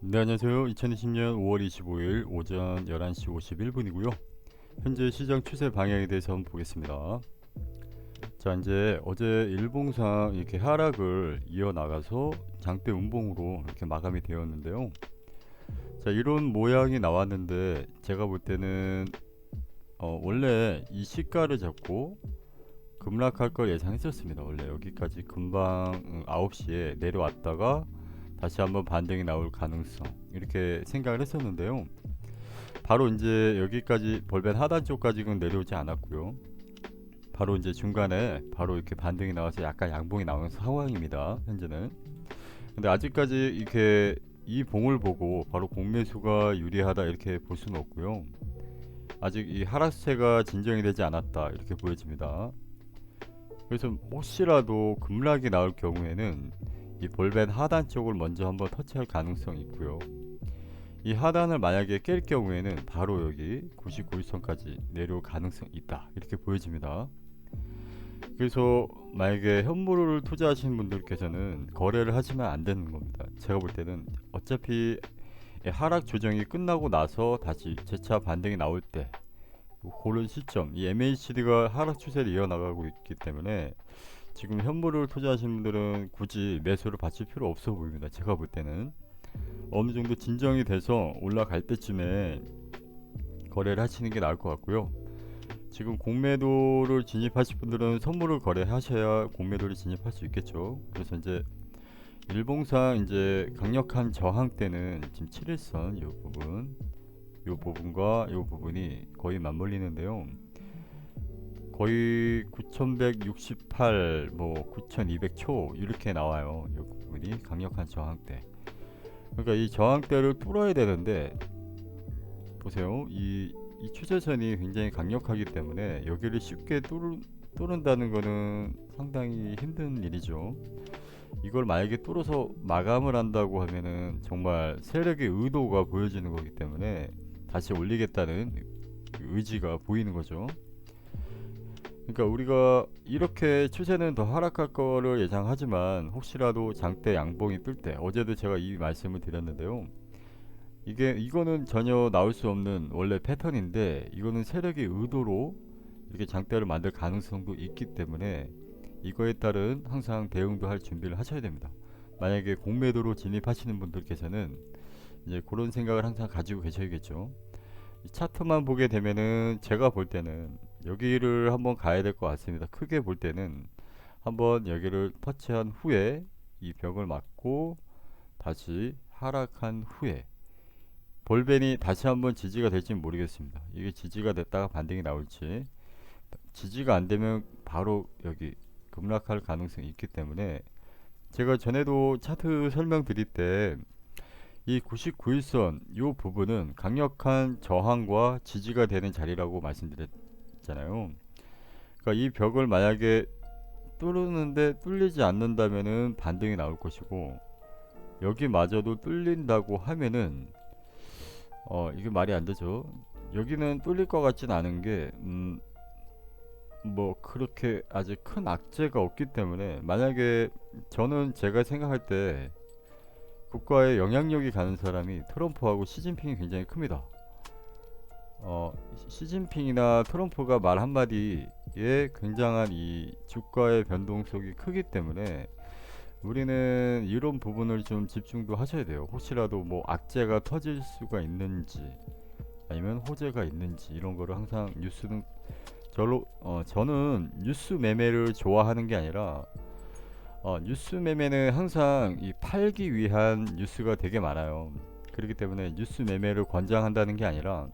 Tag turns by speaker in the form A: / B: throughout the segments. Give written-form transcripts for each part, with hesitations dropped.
A: 네, 안녕하세요. 2020년 5월 25일 오전 11시 51분이고요. 현재 시장 추세 방향에 대해서 한번 보겠습니다. 자, 이제 어제 일봉상 이렇게 하락을 이어나가서 장대 음봉으로 이렇게 마감이 되었는데요. 자, 이런 모양이 나왔는데 제가 볼 때는 원래 이 시가를 잡고 급락할 걸 예상했었습니다. 원래 여기까지 금방 9시에 내려왔다가 다시 한번 반등이 나올 가능성 이렇게 생각을 했었는데요. 바로 이제 여기까지 볼벤 하단 쪽까지는 내려오지 않았고요. 바로 이제 중간에 바로 이렇게 반등이 나와서 약간 양봉이 나오는 상황입니다. 현재는. 근데 아직까지 이렇게 이 봉을 보고 바로 공매수가 유리하다 이렇게 볼 수는 없고요. 아직 이 하락세가 진정이 되지 않았다 이렇게 보여집니다. 그래서 혹시라도 급락이 나올 경우에는 이 볼벤 하단 쪽을 먼저 한번 터치할 가능성이 있고요. 이 하단을 만약에 깰 경우에는 바로 여기 99일선까지 내려올 가능성이 있다 이렇게 보여집니다. 그래서 만약에 현물을 투자하시는 분들께서는 거래를 하시면 안 되는 겁니다. 제가 볼 때는 어차피 하락 조정이 끝나고 나서 다시 재차 반등이 나올 때 그런 시점, 이 MACD가 하락 추세를 이어나가고 있기 때문에 지금 현물을 투자하시는 분들은 굳이 매수를 받칠 필요 없어 보입니다. 제가 볼 때는 어느 정도 진정이 돼서 올라갈 때쯤에 거래를 하시는 게 나을 것 같고요. 지금 공매도를 진입하실 분들은 선물을 거래하셔야 공매도를 진입할 수 있겠죠. 그래서 이제 일봉상 이제 강력한 저항대는 지금 7일선 이 부분과 이 부분이 거의 맞물리는데요. 거의 9168, 뭐 9200초 이렇게 나와요. 이 부분이 강력한 저항대. 그러니까 이 저항대를 뚫어야 되는데 보세요. 이 추세선이 굉장히 강력하기 때문에 여기를 쉽게 뚫는다는 거는 상당히 힘든 일이죠. 이걸 만약에 뚫어서 마감을 한다고 하면은 정말 세력의 의도가 보여지는 거기 때문에 다시 올리겠다는 의지가 보이는 거죠. 그러니까 우리가 이렇게 추세는 더 하락할 거를 예상하지만 혹시라도 장대 양봉이 뜰 때 어제도 제가 이 말씀을 드렸는데요. 이거는 전혀 나올 수 없는 원래 패턴인데 이거는 세력의 의도로 이렇게 장대를 만들 가능성도 있기 때문에 이거에 따른 항상 대응도 할 준비를 하셔야 됩니다. 만약에 공매도로 진입하시는 분들께서는 이제 그런 생각을 항상 가지고 계셔야겠죠. 이 차트만 보게 되면은 제가 볼 때는 여기를 한번 가야 될 것 같습니다. 크게 볼 때는 한번 여기를 터치한 후에 이 벽을 맞고 다시 하락한 후에 볼벤이 다시 한번 지지가 될지는 모르겠습니다. 이게 지지가 됐다가 반등이 나올지 지지가 안 되면 바로 여기 급락할 가능성이 있기 때문에 제가 전에도 차트 설명드릴 때 이 99일선 이 부분은 강력한 저항과 지지가 되는 자리라고 말씀드렸잖아요. 그러니까 이 벽을 만약에 뚫는데 뚫리지 않는다면은 반등이 나올 것이고 여기마저도 뚫린다고 하면은 이게 말이 안 되죠. 여기는 뚫릴 것 같진 않은 게 뭐 그렇게 아직 큰 악재가 없기 때문에 만약에 저는 제가 생각할 때 국가에 영향력이 가는 사람이 트럼프하고 시진핑이 굉장히 큽니다. 시진핑이나 트럼프가 말 한마디에 굉장한 이 주가의 변동성이 크기 때문에 우리는 이런 부분을 좀 집중도 하셔야 돼요. 혹시라도 뭐 악재가 터질 수가 있는지 아니면 호재가 있는지 이런 거를 항상 뉴스는 저는 뉴스 매매를 좋아하는 게 아니라 뉴스 매매는 항상 이 팔기 위한 뉴스가 되게 많아요. 그렇기 때문에 뉴스 매매를 권장한다는 게 아니라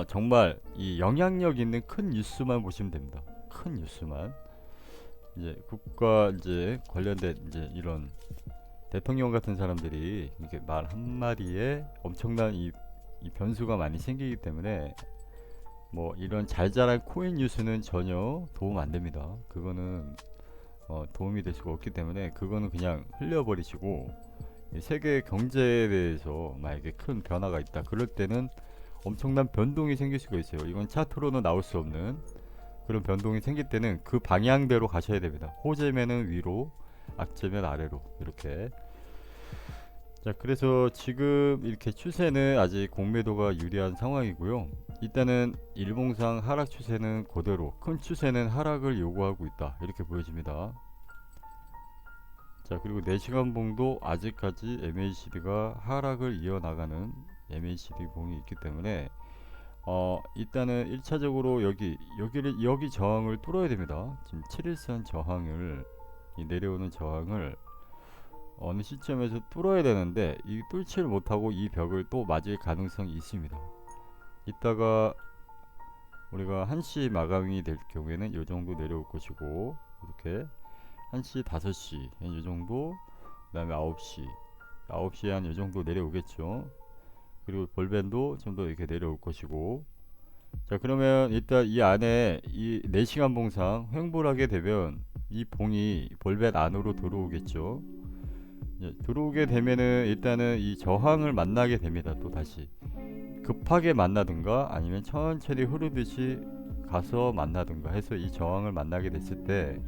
A: 정말 이 영향력 있는 큰 뉴스만 보시면 됩니다. 큰 뉴스만 이제 국가 이제 관련된 이제 이런 대통령 같은 사람들이 이렇게 말 한마디에 엄청난 이 변수가 많이 생기기 때문에 뭐 이런 잘 자란 코인 뉴스는 전혀 도움 안 됩니다. 그거는 도움이 될 수가 없기 때문에 그거는 그냥 흘려버리시고 이 세계 경제에 대해서 만약에 큰 변화가 있다 그럴 때는 엄청난 변동이 생길 수가 있어요. 이건 차트로는 나올 수 없는 그런 변동이 생길 때는 그 방향대로 가셔야 됩니다. 호재면은 위로, 악재면 아래로 이렇게. 자, 그래서 지금 이렇게 추세는 아직 공매도가 유리한 상황이고요. 일단은 일봉상 하락 추세는 그대로, 큰 추세는 하락을 요구하고 있다, 이렇게 보여집니다. 자, 그리고 4시간 봉도 아직까지 MACD가 하락을 이어나가는 MACD 봉이 있기 때문에 일단은 1차적으로 여기 저항을 뚫어야 됩니다. 지금 7일선 저항을, 이 내려오는 저항을 어느 시점에서 뚫어야 되는데 이 뚫지를 못하고 이 벽을 또 맞을 가능성이 있습니다. 이따가 우리가 1시 마감이 될 경우에는 이 정도 내려올 것이고, 이렇게 1시, 5시 이 정도, 그 다음에 9시에 한 이 정도 내려오겠죠. 그리고 볼밴도 좀 더 이렇게 내려올 것이고. 자, 그러면 일단 이 안에 이 4시간 봉상 횡보를 하게 되면 이 봉이 볼밴 안으로 들어오겠죠. 들어오게 되면은 일단은 이 저항을 만나게 됩니다. 또 다시 급하게 만나든가 아니면 천천히 흐르듯이 가서 만나든가 해서 이 저항을 만나게 됐을 때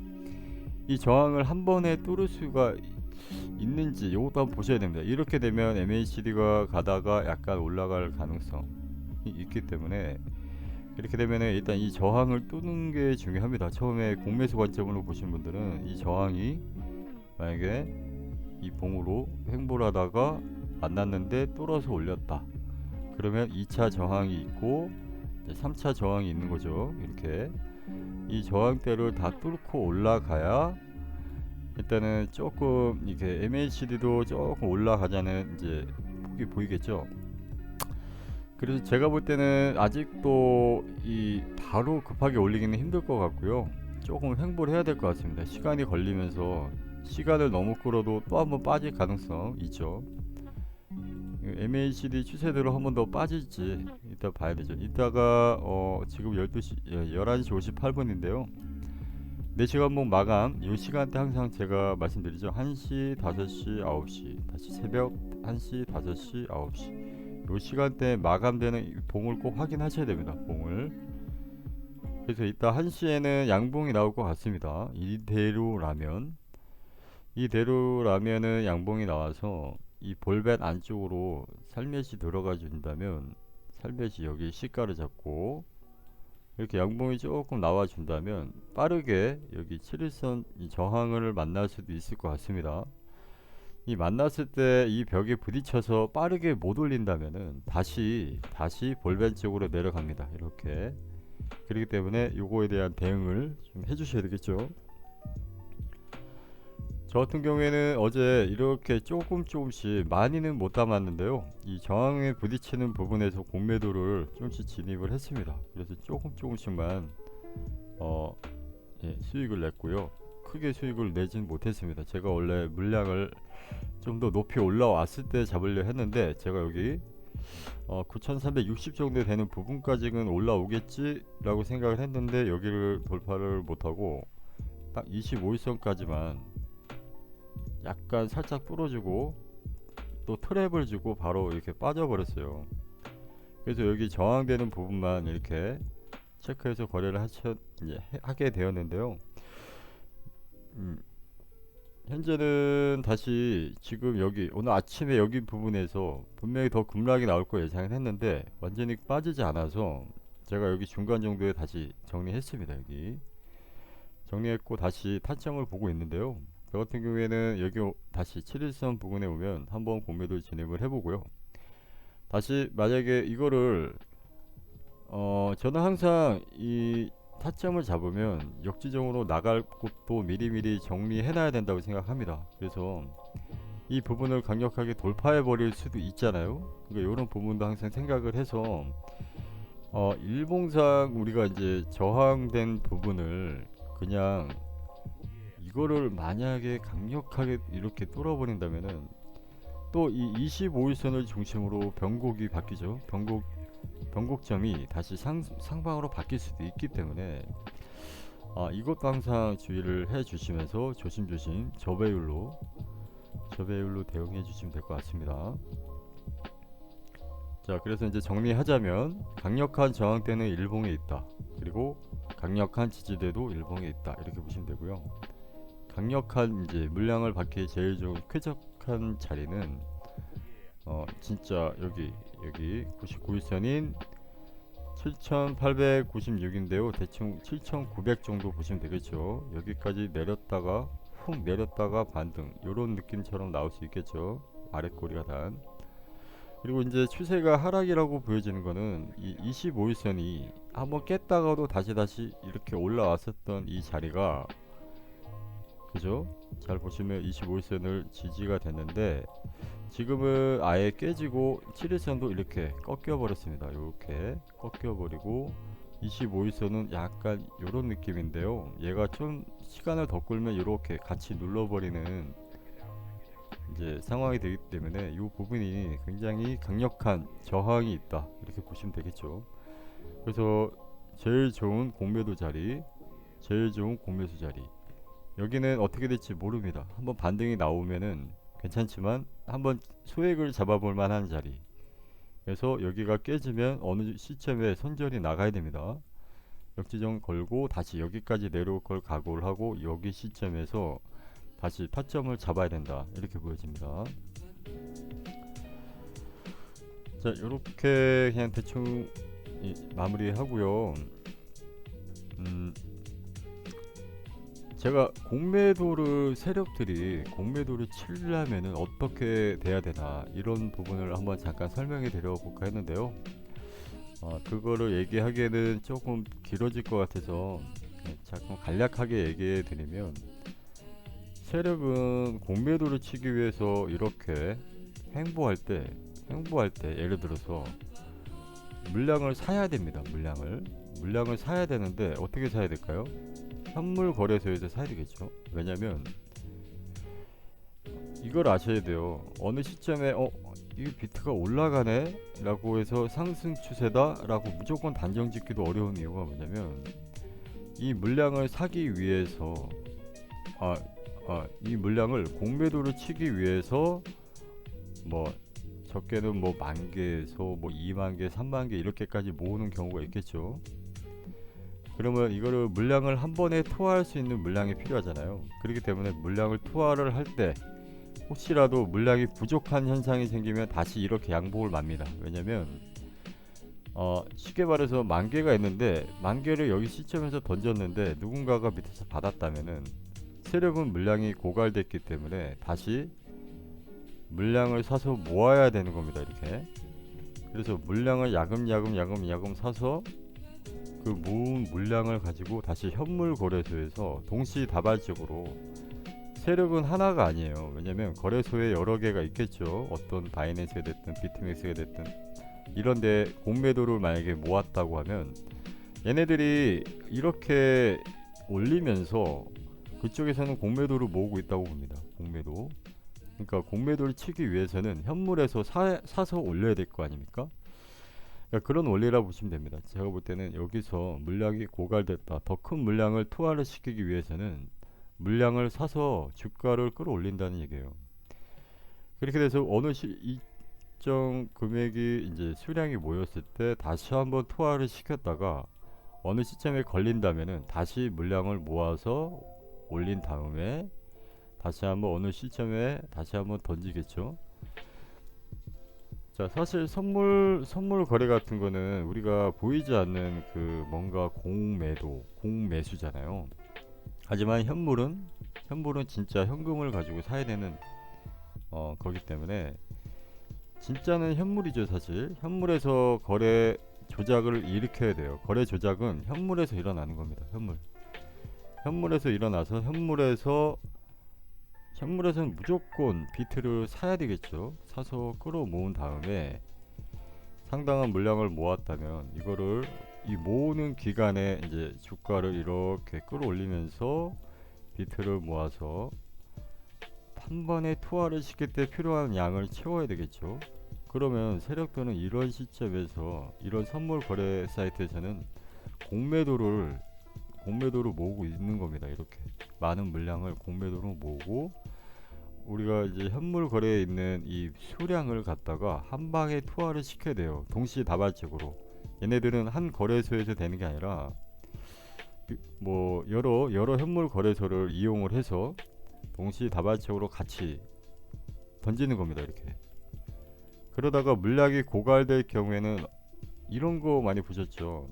A: 이 저항을 한 번에 뚫을 수가 있는지 이것도 한번 보셔야 됩니다. 이렇게 되면 MACD가 가다가 약간 올라갈 가능성이 있기 때문에, 이렇게 되면은 일단 이 저항을 뚫는 게 중요합니다. 처음에 공매수 관점으로 보신 분들은 이 저항이 만약에 이 봉으로 횡보를 하다가 만났는데 뚫어서 올렸다, 그러면 2차 저항이 있고 3차 저항이 있는 거죠. 이렇게 이 저항대를 다 뚫고 올라가야 일단은 조금 이렇게 MACD도 조금 올라가자는 이제 폭이 보이겠죠. 그래서 제가 볼 때는 아직도 이 바로 급하게 올리기는 힘들 것 같고요. 조금 횡보를 해야 될 것 같습니다. 시간이 걸리면서 시간을 너무 끌어도 또 한번 빠질 가능성 있죠. MACD 추세대로 한 번 더 빠질지 이따 봐야 되죠. 이따가 지금 11시 58분인데요. 4시간 봉 마감, 이 시간대 항상 제가 말씀드리죠. 1시, 5시, 9시, 다시 새벽 1시, 5시, 9시 이 시간대에 마감되는 봉을 꼭 확인하셔야 됩니다. 봉을. 그래서 이따 1시에는 양봉이 나올 것 같습니다. 이대로라면은 양봉이 나와서 이 볼벳 안쪽으로 살며시 들어가 준다면, 살며시 여기 시가를 잡고 이렇게 양봉이 조금 나와 준다면 빠르게 여기 7일선 이 저항을 만날 수도 있을 것 같습니다. 이 만났을 때 이 벽에 부딪혀서 빠르게 못 올린다면은 다시 볼벤 쪽으로 내려갑니다. 이렇게. 그렇기 때문에 요거에 대한 대응을 좀 해주셔야 되겠죠. 저 같은 경우에는 어제 이렇게 조금씩, 많이는 못 담았는데요, 이 저항에 부딪히는 부분에서 공매도를 조금씩 진입을 했습니다. 그래서 조금씩만 수익을 냈고요. 크게 수익을 내진 못했습니다. 제가 원래 물량을 좀 더 높이 올라왔을 때 잡으려 했는데, 제가 여기 9360 정도 되는 부분까지는 올라오겠지 라고 생각을 했는데 여기를 돌파를 못하고 딱 25일선까지만 약간 살짝 뚫어주고 또 트랩을 주고 바로 이렇게 빠져버렸어요. 그래서 여기 저항되는 부분만 이렇게 체크해서 거래를 하게 되었는데요. 현재는 다시 지금 여기 오늘 아침에 여기 부분에서 분명히 더 급락이 나올 거 예상을 했는데 완전히 빠지지 않아서 제가 여기 중간 정도에 다시 정리했습니다. 여기 정리했고 다시 타점을 보고 있는데요. 저 같은 경우에는 여기 다시 7일선 부근에 오면 한번 공매도 진입을 해보고요. 다시 만약에 이거를 저는 항상 이 타점을 잡으면 역지정으로 나갈 곳도 미리미리 정리해놔야 된다고 생각합니다. 그래서 이 부분을 강력하게 돌파해 버릴 수도 있잖아요. 그러니까 이런 부분도 항상 생각을 해서 일봉상 우리가 이제 저항된 부분을 그냥 이거를 만약에 강력하게 이렇게 뚫어버린다면은 또 이 25일선을 중심으로 변곡이 바뀌죠. 변곡점이 다시 상방으로 바뀔 수도 있기 때문에 이것도 항상 주의를 해 주시면서 조심조심 저배율로 대응해 주시면 될 것 같습니다. 자, 그래서 이제 정리하자면 강력한 저항대는 일봉에 있다. 그리고 강력한 지지대도 일봉에 있다. 이렇게 보시면 되고요. 강력한 이제 물량을 받기 제일 좋은 쾌적한 자리는 진짜 여기 99일선인 7896인데요. 대충 7900 정도 보시면 되겠죠. 여기까지 내렸다가 훅 내렸다가 반등, 요런 느낌처럼 나올 수 있겠죠. 아래 꼬리가 단. 그리고 이제 추세가 하락이라고 보여지는 거는 이 25일선이 한번 깼다가도 다시 이렇게 올라왔었던 이 자리가, 그죠? 잘 보시면 25일선을 지지가 됐는데 지금은 아예 깨지고 7일선도 이렇게 꺾여 버렸습니다. 이렇게 꺾여 버리고 25일선은 약간 요런 느낌인데요. 얘가 좀 시간을 더 끌면 이렇게 같이 눌러버리는 이제 상황이 되기 때문에 이 부분이 굉장히 강력한 저항이 있다, 이렇게 보시면 되겠죠. 그래서 제일 좋은 공매도 자리, 제일 좋은 공매수 자리, 여기는 어떻게 될지 모릅니다. 한번 반등이 나오면은 괜찮지만 한번 소액을 잡아볼 만한 자리, 그래서 여기가 깨지면 어느 시점에 손절이 나가야 됩니다. 역지점 걸고 다시 여기까지 내려올 걸 각오를 하고 여기 시점에서 다시 타점을 잡아야 된다, 이렇게 보여집니다. 자, 이렇게 그냥 대충 마무리하고요. 제가 공매도를, 세력들이 공매도를 치려면은 어떻게 돼야 되나, 이런 부분을 한번 잠깐 설명해 드려 볼까 했는데요. 그거를 얘기하기에는 조금 길어질 것 같아서 잠깐 간략하게 얘기해 드리면, 세력은 공매도를 치기 위해서 이렇게 횡보할 때 예를 들어서 물량을 사야 됩니다. 물량을 사야 되는데 어떻게 사야 될까요? 현물 거래소에서 사야 되겠죠. 왜냐면 이걸 아셔야 돼요. 어느 시점에 이 비트가 올라가네 라고 해서 상승 추세다 라고 무조건 단정 짓기도 어려운 이유가 뭐냐면, 이 물량을 사기 위해서 이 물량을 공매도를 치기 위해서 뭐 적게는 뭐 만개에서 뭐 2만개, 3만개 이렇게까지 모으는 경우가 있겠죠. 그러면 이거를 물량을 한 번에 투하할 수 있는 물량이 필요하잖아요. 그렇기 때문에 물량을 투하를 할 때 혹시라도 물량이 부족한 현상이 생기면 다시 이렇게 양봉을 맙니다. 왜냐면 쉽게 말해서 만개가 있는데 만개를 여기 시점에서 던졌는데 누군가가 밑에서 받았다면은 세력은 물량이 고갈됐기 때문에 다시 물량을 사서 모아야 되는 겁니다. 이렇게. 그래서 물량을 야금야금 사서 그 모은 물량을 가지고 다시 현물 거래소에서 동시다발적으로, 세력은 하나가 아니에요. 왜냐면 거래소에 여러 개가 있겠죠. 어떤 바이낸스가 됐든 비트맥스가 됐든 이런데 공매도를 만약에 모았다고 하면 얘네들이 이렇게 올리면서 그쪽에서는 공매도를 모으고 있다고 봅니다. 공매도. 그러니까 공매도를 치기 위해서는 현물에서 사서 올려야 될 거 아닙니까? 그러니까 그런 원리라 보시면 됩니다. 제가 볼 때는 여기서 물량이 고갈됐다, 더 큰 물량을 투하를 시키기 위해서는 물량을 사서 주가를 끌어올린다는 얘기예요. 그렇게 돼서 어느 일정 금액이 이제 수량이 모였을 때 다시 한번 투하를 시켰다가 어느 시점에 걸린다면은 다시 물량을 모아서 올린 다음에 다시 한번 어느 시점에 다시 한번 던지겠죠. 자, 사실 선물 거래 같은 거는 우리가 보이지 않는 그 뭔가 공매수잖아요. 하지만 현물은 진짜 현금을 가지고 사야 되는 거기 때문에 진짜는 현물이죠. 사실 현물에서 거래 조작을 일으켜야 돼요. 거래 조작은 현물에서 일어나는 겁니다. 현물에서 일어나서 현물에서는 무조건 비트를 사야 되겠죠. 사서 끌어모은 다음에 상당한 물량을 모았다면 이거를 이 모으는 기간에 이제 주가를 이렇게 끌어올리면서 비트를 모아서 한 번에 투하를 시킬 때 필요한 양을 채워야 되겠죠. 그러면 세력들은 이런 시점에서 이런 선물 거래 사이트에서는 공매도를 모으고 있는 겁니다. 이렇게 많은 물량을 공매도로 모으고 우리가 이제 현물 거래에 있는 이 수량을 갖다가 한 방에 투하를 시켜야 돼요. 동시다발적으로. 얘네들은 한 거래소에서 되는 게 아니라 뭐 여러 현물 거래소를 이용을 해서 동시다발적으로 같이 던지는 겁니다. 이렇게. 그러다가 물량이 고갈될 경우에는 이런 거 많이 보셨죠.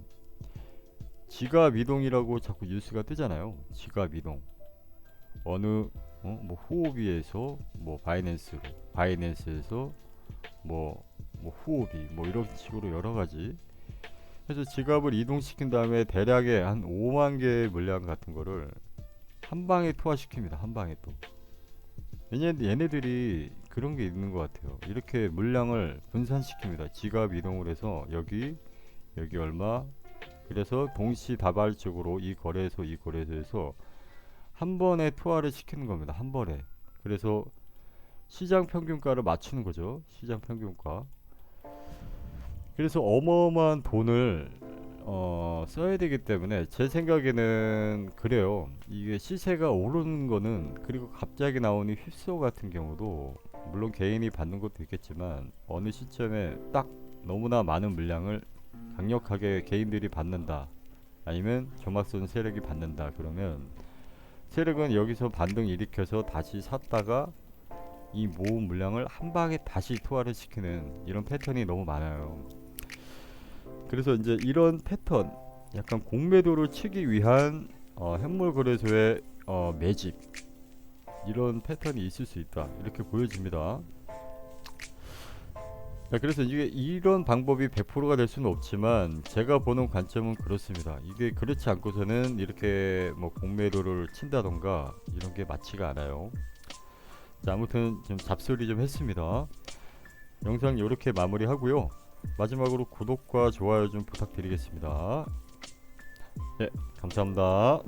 A: 지갑 이동이라고 자꾸 뉴스가 뜨잖아요. 지갑 이동. 어느 뭐 후오비에서 뭐 바이낸스로, 바이낸스에서 뭐 후오비 뭐 이런 식으로 여러 가지 해서 지갑을 이동시킨 다음에 대략의 한 5만 개의 물량 같은 거를 한 방에 투하시킵니다. 한 방에 또. 얘네들이 그런 게 있는 것 같아요. 이렇게 물량을 분산시킵니다. 지갑 이동을 해서 여기 얼마, 그래서 동시다발적으로 이 거래소 이 거래소에서 한 번에 투하를 시키는 겁니다. 한 번에. 그래서 시장 평균가를 맞추는 거죠. 시장 평균가. 그래서 어마어마한 돈을 써야 되기 때문에 제 생각에는 그래요. 이게 시세가 오르는 거는, 그리고 갑자기 나오는 휩소 같은 경우도 물론 개인이 받는 것도 있겠지만 어느 시점에 딱 너무나 많은 물량을 강력하게 개인들이 받는다, 아니면 조막선 세력이 받는다, 그러면 세력은 여기서 반등 일으켜서 다시 샀다가 이 모은 물량을 한 방에 다시 투하를 시키는 이런 패턴이 너무 많아요. 그래서 이제 이런 패턴, 약간 공매도를 치기 위한 현물 거래소의 매집, 이런 패턴이 있을 수 있다, 이렇게 보여집니다. 자, 그래서 이게 이런 방법이 100%가 될 수는 없지만 제가 보는 관점은 그렇습니다. 이게 그렇지 않고서는 이렇게 뭐 공매도를 친다던가 이런 게 맞지가 않아요. 자, 아무튼 좀 잡소리 좀 했습니다. 영상 이렇게 마무리하고요. 마지막으로 구독과 좋아요 좀 부탁드리겠습니다. 네, 감사합니다.